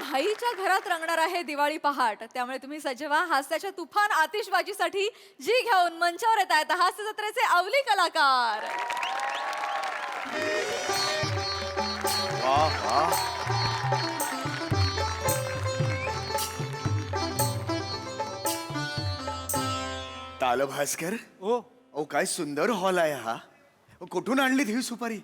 घाईच्या घरात रंगणार आहे दिवाळी पहाट. त्यामुळे तुम्ही सज्ज व्हा हास्याच्या तुफान आतिषबाजीसाठी. जी घेऊन मंचावर येत आहेत हास्य जत्रेचे अवली कलाकार. वाह वाह. ताल भास्कर. ओ काय सुंदर हॉल आहे हा. कुठून आणलीत ही सुपारी?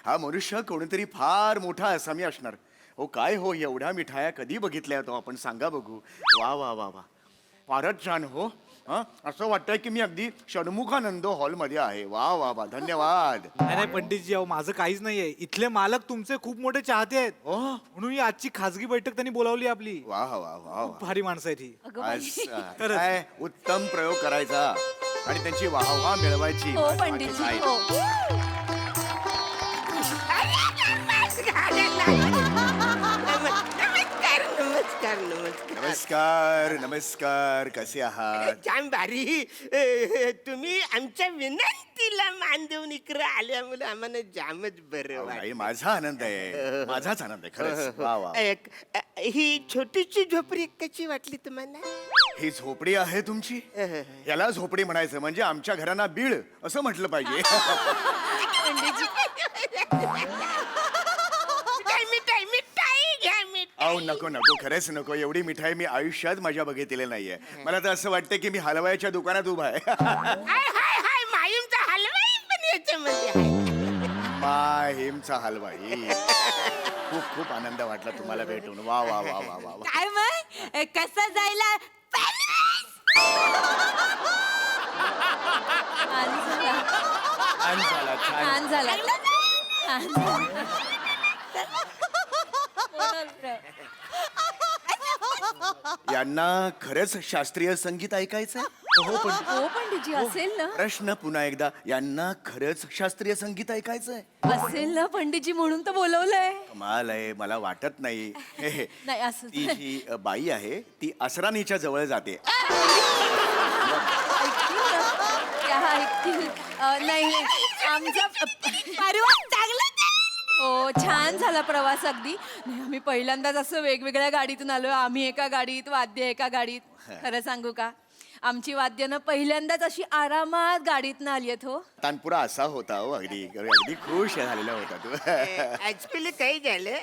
हा मनुष्य कोणीतरी फार मोठा असामी असणार. ओ काय हो, एवढ्या मिठाया कधी बघितल्या तो आपण सांगा बघू. वा वा वा वा, फारच छान हो. हा, असं वाटतंय की मी अगदी षण्मुखानंद हॉलमध्ये आहे. वा वा वा, धन्यवाद. नाही नाही पंडितजी, अहो माझं काहीच नाहीये. इथले मालक तुमचे खूप मोठे चाहते आहेत. ओ म्हणून ही आजची खासगी बैठक त्यांनी बोलावली आपली. वा वा वा वा. खूप भारी माणसं आहेत ही. अगं बाई. असं. काय उत्तम प्रयोग करायचा आणि त्यांची वाहवा मिळवायची. हो पंडितजी काय? हो. नमस्कार नमस्कार नमस्कार नमस्कार नमस्कार. कसे आहात? जाम भारी. तुम्ही आमच्या विनंतीला मान देऊन इकडे आल्यामुळे आम्हाला जामच बरं अहो, नाही, वाटलं. माझा आनंद आहे. माझाच आनंद आहे खरंच. वा वा. ही छोटीशी झोपडी कशी वाटली तुम्हाला? ही झोपडी आहे तुमची? याला झोपडी म्हणायचं म्हणजे आमच्या घरांना बीळ असं म्हटलं पाहिजे. पंडितजी मिठाई मिठाई घ्या मिठाई. अहो नको नको, खरंच नको. एवढी मिठाई मी आयुष्यात माझ्या बघितलेली नाहीये. मला तर असं वाटतं की मी हलवायच्या दुकानात उभा आहे. हाय हाय हाय मायूमचा हलवाई पण याच्यामध्ये आहे. माहीमचा हलवाई. खूप खूप आनंद वाटला तुम्हाला भेटून. वा वा वा वा वा वा. काय मग कसं जायला छान झाला. छान झाला, छान. छान झाला. यांना खरंच शास्त्रीय संगीत ऐकायचं? हो पण हो पंडितजी असेल ना. प्रश्न पुन्हा एकदा, यांना खरंच शास्त्रीय संगीत ऐकायचंय? असेल ना पंडितजी, म्हणून तर बोलवलंय. कमाल आहे, मला वाटत नाही. हे, हे. नाही असं ती ही बाई आहे ती असरानीच्या जवळ जाते. त्या ऐकतील. नाही आमचा परवा चांगला हो छान झाला प्रवास अगदी. नाही आम्ही पहिल्यांदाच असं वेगवेगळ्या गाडीतून आलो. आम्ही एका गाडीत, वाद्य एका गाडीत. खरं सांगू का, आमची वाद्यनं पहिल्यांदाच अशी आरामात गाडीतनं आली आहेत हो. तानपुरा असा होता हो, अगदी अगदी खुश झालेला होता तू. ऍक्च्युली काही झालं,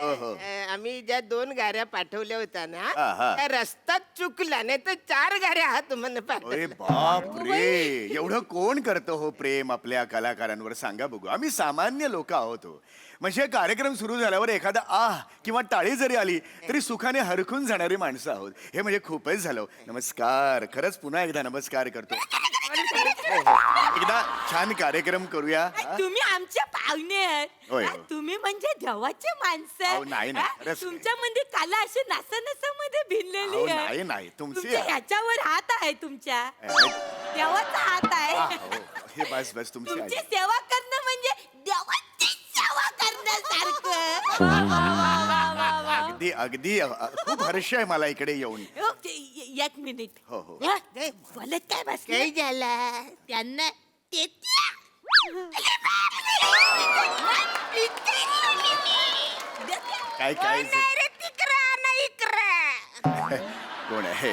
आम्ही ज्या 2 गाड्या पाठवल्या होत्या ना हा. त्या रस्ता चुकला, नाही तर 4 गाड्या आहात म्हणून अरे पाठवल्या. बाप रे, एवढं कोण करतं हो प्रेम आपल्या कलाकारांवर? सांगा बघू. आम्ही सामान्य लोक आहोत हो. म्हणजे कार्यक्रम सुरू झाल्यावर एखादा आह किंवा टाळी जरी आली तरी सुखाने हरखून जाणारी माणसं आहोत. हे म्हणजे खूपच झालं. नमस्कार. खरंच पुन्हा एकदा नमस्कार करतो. हो, हो. एकदा छान कार्यक्रम करूया. हा? तुम्ही आमच्या पाहुणे होय, आहेत. होय. तुम्ही म्हणजे देवाचे माणसं अहो, नाही, नाही. हा? खरंच नाही. तुमच्या मध्ये कला अशी नासानासामध्ये अहो, भिनलेली आहे. नाही नाही, तुमची तुमच्या ह्याच्यावर हात आहे, तुमच्या हा, देवाचा हात आहे. हो. हे बस बस तुमची तुमची आई. सेवा करणं म्हणजे देवाची सेवा करण्यासारखं. अगदी अगदी खूप हर्ष आहे मला इकडे येऊन. एक मिनिट. हो, हो. हा? बोलत काय बस काही झाला त्यांना काय काय इकडे कोण आहे?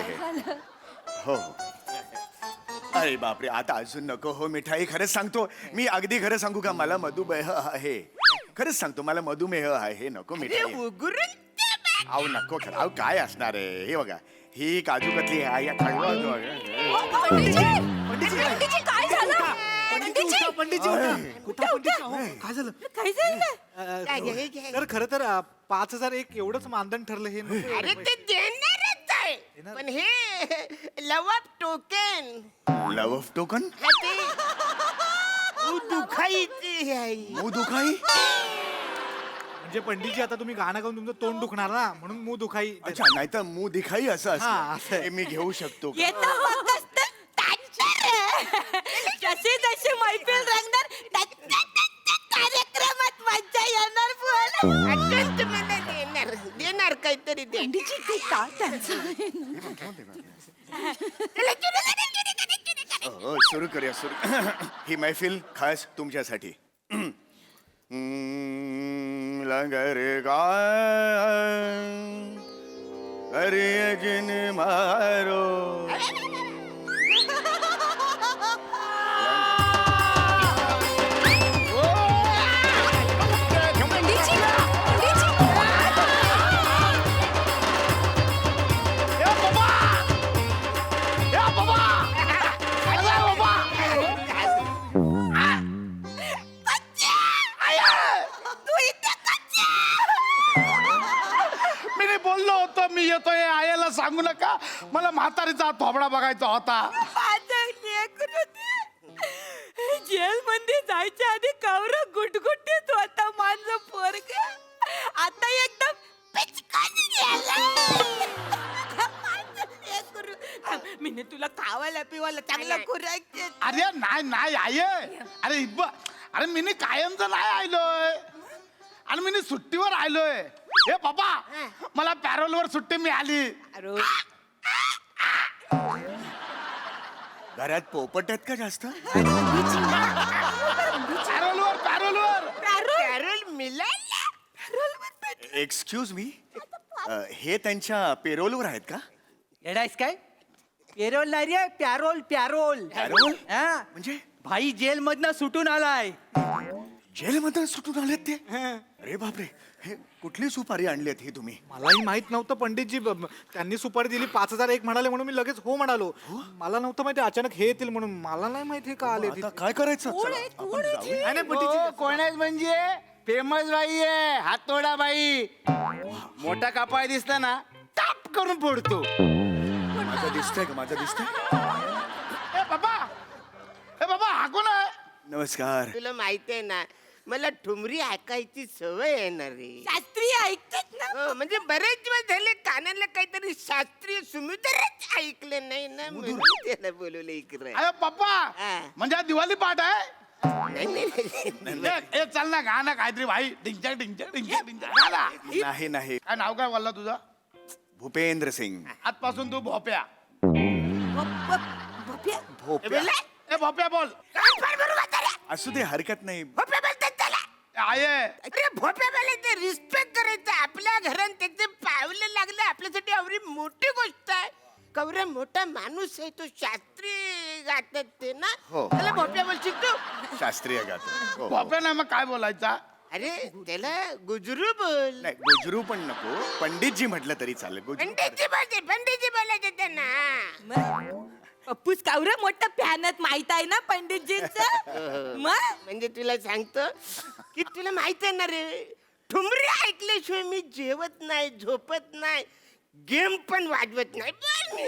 हो हो. अरे बापरे, आता अजून नको हो मिठाई. खरंच सांगतो मी, अगदी खरं सांगू का, मला मधुमेह आहे. खरंच सांगतो मला मधुमेह आहे. नको मिठाई. उघडून अहो नको खरं. अहो काय असणार आहे हे बघा. ही काजू कतली आहे या खडवा. पंडितजी काय झालं? पंडितजी पंडितजी काय झालं? काय झालं? तर खरं तर 5,001 एवढंच मानधन ठरलं हे नको. अरे ते देणारच आहे, पण हे love of token love of token? दुखाईची आहे. मू दुखाई? म्हणजे पंडितजी आता तुम्ही गाणं गाऊन तुमचं तोंड दुखणार ना, म्हणून मू दुखाई. अच्छा, नाही तर मू दिखाई असं हा, असं असतं. आहे. हे मी घेऊ शकतो का? येतं फक्त जसे जसे मैफिल रंगणार कार्यक्रमात मज्जा येणार. अत्यंत मला देणार देणार काहीतरी दे. पंडितजी ते ताट त्यांचं आहे ना. हो, सुरू करूया सुरू. ही मैफिल खास तुमच्यासाठी. लंगर गा करिए जिन मारो. मी नाही बोललो होतो मी येतोय आईला सांगू नका मला म्हातारीचा थोबडा बघायचा होता. जेल मध्ये जायच्या आधी कवर गुटगुटीत होता माझं पोरग आता एकदम पिचकाट मी तुला खावायला पिवायला चांगला खुराक अरे नाही नाही आई अरे अरे मी कायमच नाही आलोय आणि मी सुट्टीवर आलोय. हे बाबा मला पॅरोलवर सुट्टी मिळाली. घरात पोपट आहेत का जास्त? पॅरोलवर पॅरोलवर कॅरल मिळाला. एक्सक्यूज मी, हे त्यांच्या पेरोलवर आहेत का? येडायस काय पेरोल नाही रे पॅरोल पॅरोल पॅरोल? हा म्हणजे भाई जेल मधनं सुटून आलाय. जेलमध्ये सुटून आलेत ते? अरे बापरे, हे कुठली सुपारी आणलीत ही तुम्ही? मलाही माहित नव्हतं पंडितजी. त्यांनी सुपारी दिली 5,001 म्हणाले म्हणून मी लगेच हो म्हणालो. मला नव्हतं माहिती अचानक हे येतील म्हणून. मला नाही माहिती का आले आता काय करायचं? चला, आपण जाऊया. नाही पंडितजी. हो, कोण आहेत म्हणजे फेमस बाई आहे हातोडा बाई. मोठा कपाळ दिसला ना टाप करून फोडतो. माझं दिसतंय का? माझं दिसतंय? हे बाबा हा कोण आहे? नमस्कार. तुला माहिती आहे ना मला ठुमरी ऐकायची सवय आहे ना रे. शास्त्रीय ऐकतात ना. हो म्हणजे बरेच दिवस झाले कानाला काहीतरी शास्त्रीय सुमित्रच ऐकलं नाही ना म्हणून त्याला बोलवलं इकडे. अरे पप्पा हा. म्हणजे हा दिवाळी पाठ आहे. नाही, नाही, नाही. ए चल ना गा ना काहीतरी भाई डिंचक डिंचक डिंचक डिंचक गा ना. नाही नाही, काय नाव काय बोलला तुझं? भूपेंद्र सिंग. आजपासून तू भोप्या. भोप्या. ए भोप्या बोल. असू दे, हरकत नाही. भोप्या बोलतात त्याला. आहे अरे भोप्या बोलायचं रिस्पेक्ट करायचं. आपल्या घरात त्याचे पावलं लागलं आपल्यासाठी एवढी मोठी गोष्ट आहे. कवरा मोठा माणूस आहे तो. शास्त्रीय गातात ते ना. हो. त्याला भोप्या बोलशील तू. शास्त्रीय गातो. हो, हो. भोप्या नाही मग काय बोलायचा? अरे त्याला गुजरू बोल. नाही, गुजरू पण नको, पंडितजी म्हटलं तरी चालेल. पंडितजी बोलायचे त्यांना. पप्पूस कावरा मोठा फॅनत माहित आहे ना पंडितजींचं. मग म्हणजे तुला सांगतो की तुला माहित आहे ना रे ठुमरी ऐकल्याशिवाय मी जेवत नाही झोपत नाही गेम पण वाजवत नाही. बोल मी.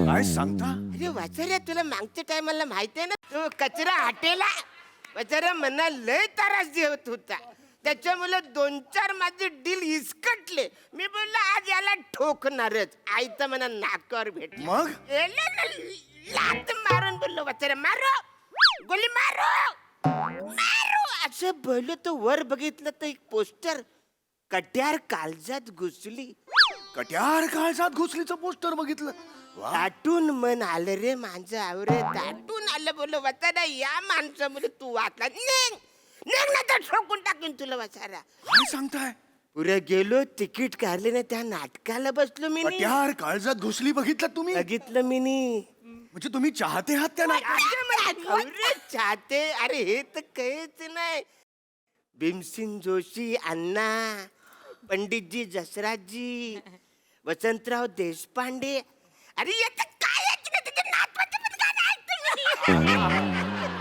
काय सांगता? अरे वाचाऱ्या तुला मागच्या टायमाला माहित आहे ना तो कचरा हटेला वाचाऱ्या मना लय त्रास देत होता. त्याच्यामुळे 2-4 माझे डील इसकटले. मी बोललो आज याला ठोकणारच. आई तर मला नाकावर भेटली. मग? लात मारून बोललो वाचाऱ्या मारो गोली मारो मारो असं बोललो तो वर बघितलं तर एक पोस्टर कट्यार काळजात घुसली. कट्यार काळजात घुसलीचं पोस्टर बघितलं. वा. दाटून मन आलं रे माझं आवरे दाटून आलं बोललो वाचारा या माणसामुळे तू वाचला निघ निघ ना तर ठोकून टाकून तुला वाचारा. काय सांगताय? पुढे गेलो तिकीट काढले ना त्या नाटकाला बसलो मी कट्यार काळजात घुसली बघितलं तुम्ही? बघितलं मी म्हणजे तुम्ही चाहते आहात त्या नाटकात? चाहते अरे हे तर काहीच नाही. भीमसिंग जोशी अण्णा पंडितजी जसराजी वसंतराव देशपांडे अरे याचं काय आहे की नाही त्याच्या नातवाचं पण गाणं ऐकतो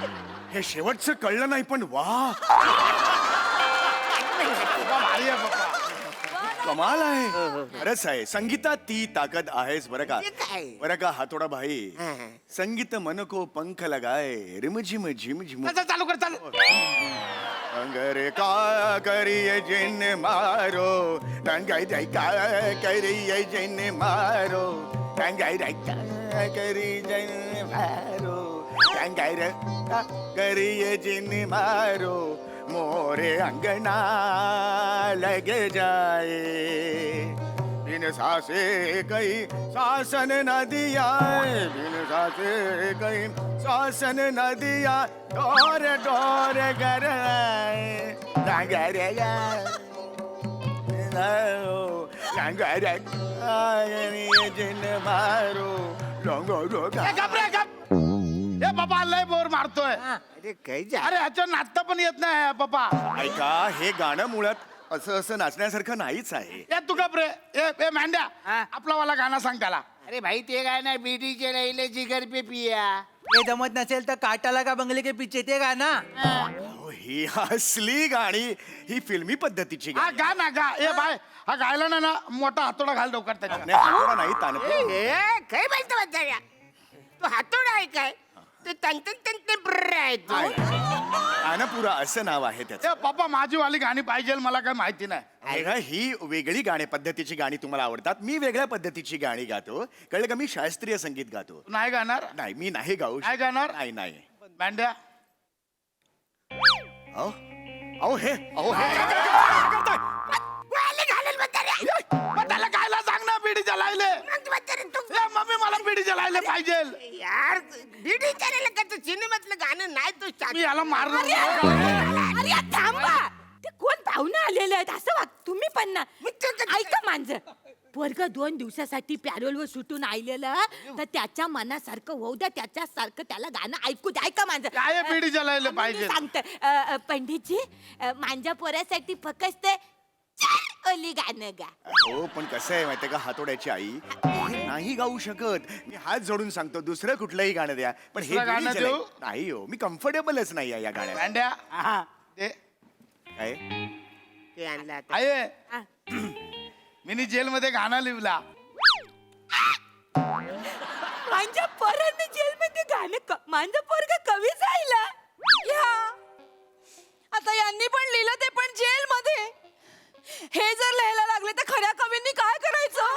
मी. हे शेवटचं कळलं नाही पण वा, भारी आहे पप्पा. कमाल आहे. खरंच आहे, संगीतात ती ताकद आहेच बरं का. ते काय? बरं का हातोडा भाई. हा. संगीत मन को पंख लगाए रिमझिम झिमझिम. चल, चालू कर चालू. अंगरे का करिए जिन मारो टंगाई दाई का करिए जिन मारो टंगाई दाई का करिए जिन मारो टंगाई रे का करिए जिन मारो मोरे अंगना लग जाए बिन सासे कई शासन न दिया बिन सासे कई शासन न दिया डोर डोर गराए गप रे गप. ए पप्पा लय बोर मारतोय. अरे काय जा अरे ह्याच्या नाचता पण येत नाही पप्पा. ऐका, हे गाणं मुळात असं असं नाचण्यासारखं नाहीच आहे. ए तू गप रे. ए मांड्या आपला वाला गाणं सांग त्याला. अरे भाई ते काय ना बीडीचे राहिले जिगर पे पिया. हे जमत नसेल तर काटाला का बंगले के पिछे ते गाना. अहो, ही असली गाणी, ही फिल्मी पद्धतीची हा गाणी. गा ना गा. ए बाय हा गायला ना मोठा हातोडा घाल डोक्यात त्याच्या. नाही, हातोडा नाही, तानपूर. काय बोलतो बच्चा तू हातोडा आहे काय ते तंतन ब्र आहे तू. तानपुरा असं नाव आहे त्याचं. ए पप्पा माझी वाली गाणी पाहिजे मला काय माहिती नाही. बघा, ही वेगळी गाणी पद्धतीची गाणी तुम्हाला आवडतात, मी वेगळ्या पद्धतीची गाणी गातो. कळलं का? मी शास्त्रीय संगीत गातो. तू नाही गाणार. नाही, मी नाही गाऊ नाही गाणार? नाही नाही. मांड्या अहो अहो, हे अहो हे मग त्याला गायला सांग ना बिडी जलायले. ए मम्मी मला बिडी जलायले पाहिजे. यार बीडी करायला का तू सिनेमातलं गाणं नाही तू मी याला मारणार. अरे थांबा ते कोण पाहुणे आलेले आहेत असं वाग तुम्ही पण ना ऐका मांजर वर्ग 2 दिवसासाठी पॅरोलवर सुटून आलेलं तर त्याच्या मनासारखं होऊ द्या त्याच्यासारखं त्याला गाणं ऐकू द्या ऐका मांजर काय बिडी जलायले पाहिजे. सांगत पंडितजी माझ्या पोरासाठी फक्त ओली गाणं गा. हो, पण कसं आहे माहितीये का, हातोड्याची आई हे नाही गाऊ शकत. मी हात जोडून सांगतो, दुसरं कुठलंही गाणं द्या, पण हे दुसरं गाणं बिडी जलाय- देऊ? नाही हो, मी कम्फर्टेबलच नाही आहे या गाण्यात. मांड्या ते काय? ते आणलं आता. आहे मी जेल मध्ये गाणं लिहिला. माझ्या पोरांनी जेलमध्ये गाणं माझं पोरग कवी जायला या आता यांनी पण लिहिलं, ते पण जेल मध्ये. हे जर लिहायला लागले तर खऱ्या कवींनी काय करायचं?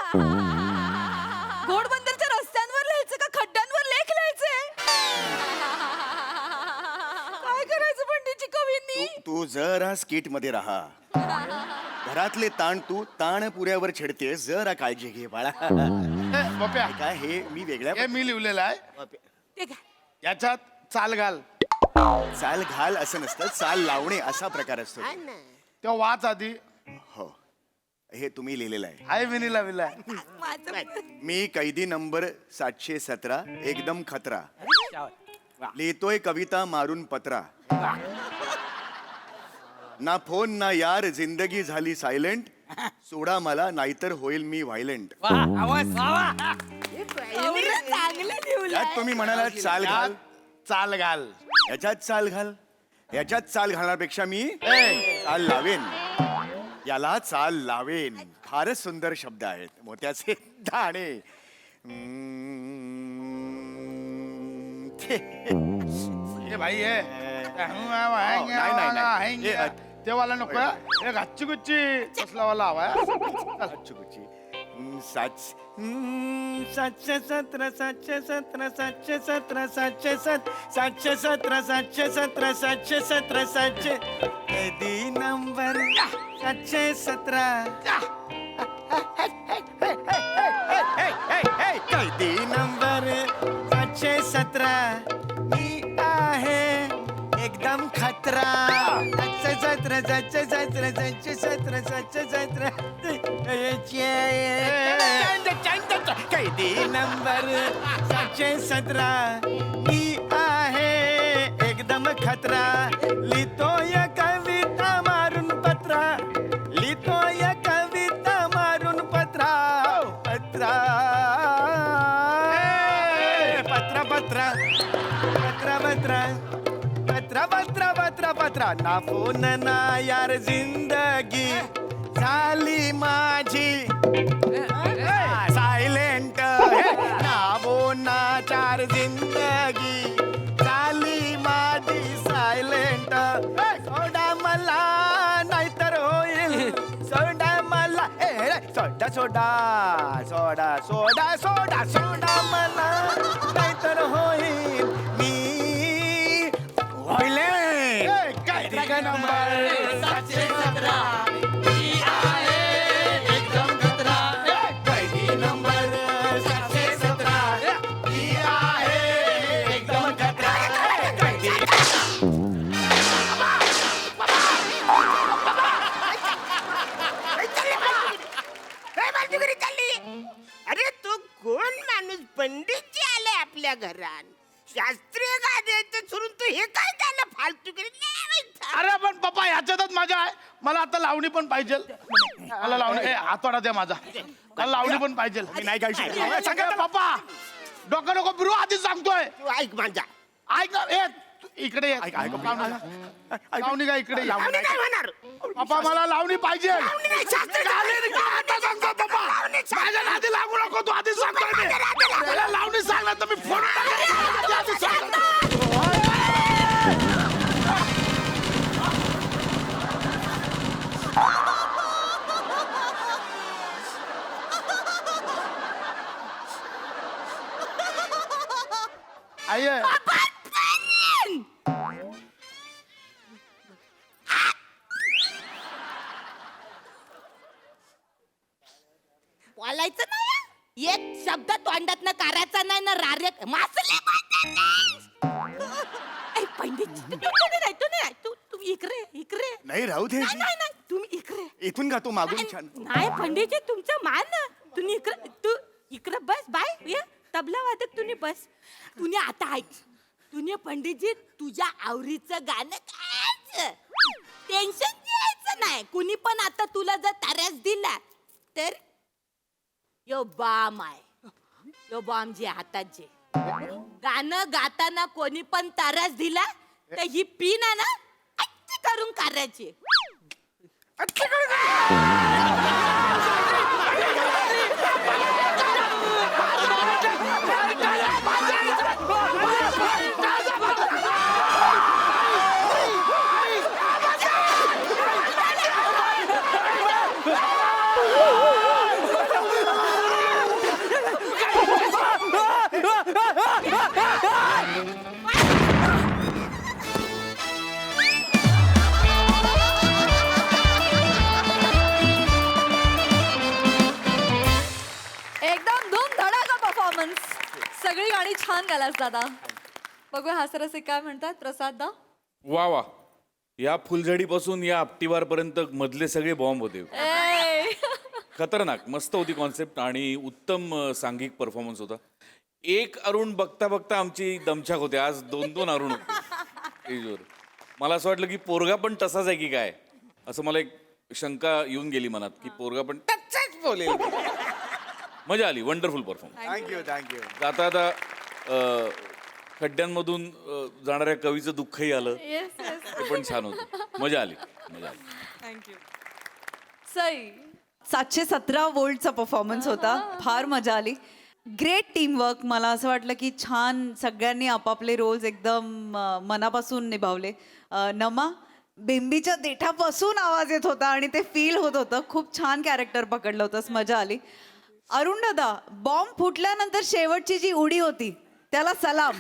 घोडबंदरच्या रस्त्यांवर लिहायचं का खड्ड्यांवर लेख लिहायचे? काय करायचं पंडितजी कवींनी? तू जरा स्किट मध्ये राहा. घरातले ताण तू ताणपुऱ्यावर छेडतेस, जरा काळजी घे बाळा. ए, पप्या काय हे मी वेगळ्या हे मी लिहिलेलं आहे. ते गा. याच्यात चाल घाल. चाल घाल असं नसतं, चाल लावणे असा प्रकार असतो. हा ना. तेव्हा वाच आधी. हो, हे तुम्ही लिहिलेलं आहे. आहे मी लिहिला. माझं मी कैदी नंबर 717 एकदम खतरा लिहितोय कविता मारून पत्रा. ना फोन ना यार, जिंदगी झाली सायलेंट. सोडा मला नाहीतर होईल मी व्हायलेंट. एवढं चांगलं लिहिलंय. यात तुम्ही म्हणाला चाल घाल, चाल घाल. याच्यात चाल घाल. याच्यात चाल घालण्यापेक्षा मी चाल लावेन. याला चाल लावेन. फारच सुंदर शब्द आहेत. मोत्याचे दाणे. ए भाई हे नाही. ते वाला नको. हे गच्ची गुच्ची कसला वाला हवाय. चुकुची. 717 717 717 717 717 717 कैदी नंबर 717. कैदी नंबर 717 मी आहे एकदम खतरा. 717 कैदी नंबर 717 मी आहे एकदम खतरा. लिहितोय कविता मारून पत्रा. लिहितोय कविता मारून पत्रा. पत्रा पत्रा पत्रा पत्रा पत्रा पत्रा पत्रा पत्रा पत्रा. ना फोन ना यार, जिंदगी झाली माझी सायलेंट. ना फोन ना चार, जिंदगी झाली माझी सायलेंट. सोडा मला नाहीतर होईल. सोडा मला सोडा सोडा सोडा सोडा सोडा सोडा मला नाहीतर होईल मी व्हायलेंट. कैदी नंबर 717 मी आहे एकदम खतरा. कैदी नंबर 717 मी आहे एकदम खतरा. कैदी शास्त्रीय गाण्याचं सोडून तू हे काय त्याला फालतू अरे पण पप्पा ह्याच्यातच मजा आहे. मला आता लावणी पण पाहिजे. मला लावणी हातोडा द्या माझा. मला लावणी पण पाहिजे. मी नाही गाऊ शकत. सांगा पप्पा डोकं नको फिरू आधीच सांगतोय. तू ऐक माझा ऐक ना इकडे ये. ऐक, ऐक. लावणी का इकडे ये. लावणी नाही होणार. पप्पा मला लावणी पाहिजे. लावणी नाही, शास्त्रीय गाणं. आता सांगतो पप्पा. माझ्या नादी लागू नको तू आधीच सांगतोय मी. मला लावणी सांग ना तर मी फोन आधीच सांगतो. आई बोलायचं नाही एक शब्द तोंडात न करायचा नाही ना रार्यात मासले पंडित तू नाही तू इकडे नाही राहू दे नाही नाही तुम्ही इकडे इथून का तू मागून छान नाही पंडितजी तुमचं मान ना तू इकडे बस बाय ये तबला वादक तुम्ही बस तुम्ही आता ऐक तुम्ही पंडितजी तुझ्या आवडीचं गाणं गायचं टेन्शन घ्यायचं नाही कुणी पण आता तुला जर ताऱ्यास दिला तर यो बाम आहे यो बाम जे हातात जे गाणं गाताना कोणी पण ताऱ्यास दिला तर ही पीन आहे ना अट्टी करून करायची एकदम धूम धडाका परफॉर्मन्स. सगळी गाणी छान गालास दादा. बघूया हास्यरसिक काय म्हणतात. प्रसाद दा. वा वा या फुलझडीपासून या आपटीवार पर्यंत मधले सगळे बॉम्ब होते. खतरनाक मस्त होती कॉन्सेप्ट आणि उत्तम सांघिक परफॉर्मन्स होता. एक अरुण बघता बघता आमची दमछाक होते. आज दोन दोन अरुण होते स्टेजवर. मला असं वाटलं की पोरगा पण तसाच आहे की काय असं मला एक शंका येऊन गेली मनात की पोरगा पण तसाच बोलेल. मजा आली. Wonderful performance. थँक्यू आता आता खड्ड्यांमधून जाणाऱ्या कवीचं दुःखही आलं. Yes yes. ते पण छान होतं. मजा आली. थँक्यू. सई. 717 वोल्टचा परफॉर्मन्स होता. फार मजा आली. Great teamwork. मला असं वाटलं की छान सगळ्यांनी आपापले रोल्स एकदम मनापासून निभावले. नमा बेंबीच्या देठापासून आवाज येत होता आणि ते फील होत होतं. खूप छान कॅरेक्टर पकडलं होतंस. मजा आली. अरुण दादा बॉम्ब फुटल्यानंतर शेवटची जी उडी होती त्याला सलाम.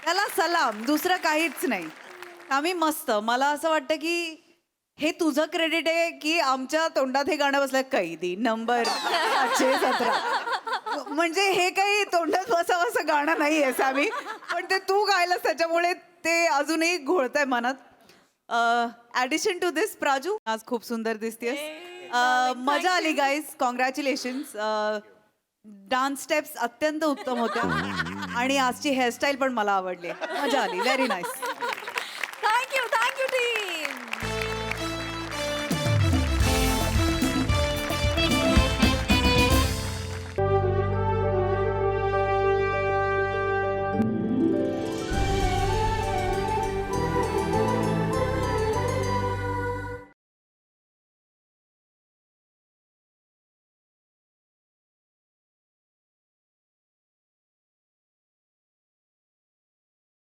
त्याला सलाम. दुसरं काहीच नाही. आम्ही मस्त. मला असं वाटतं की हे तुझं क्रेडिट आहे की आमच्या तोंडात हे गाणं बसलं कैदी नंबर 717. म्हणजे हे काही तोंडात बसावं असं गाणं नाही आहे सामी. पण ते तू गायलंस त्याच्यामुळे ते अजूनही घोळतंय मनात. ॲडिशन टू दिस प्राजू आज खूप सुंदर दिसतेस. मजा आली गाईज. कॉंग्रॅच्युलेशन्स. डान्स स्टेप्स अत्यंत उत्तम होत्या आणि आजची हेअरस्टाईल पण मला आवडली. मजा आली. Very nice.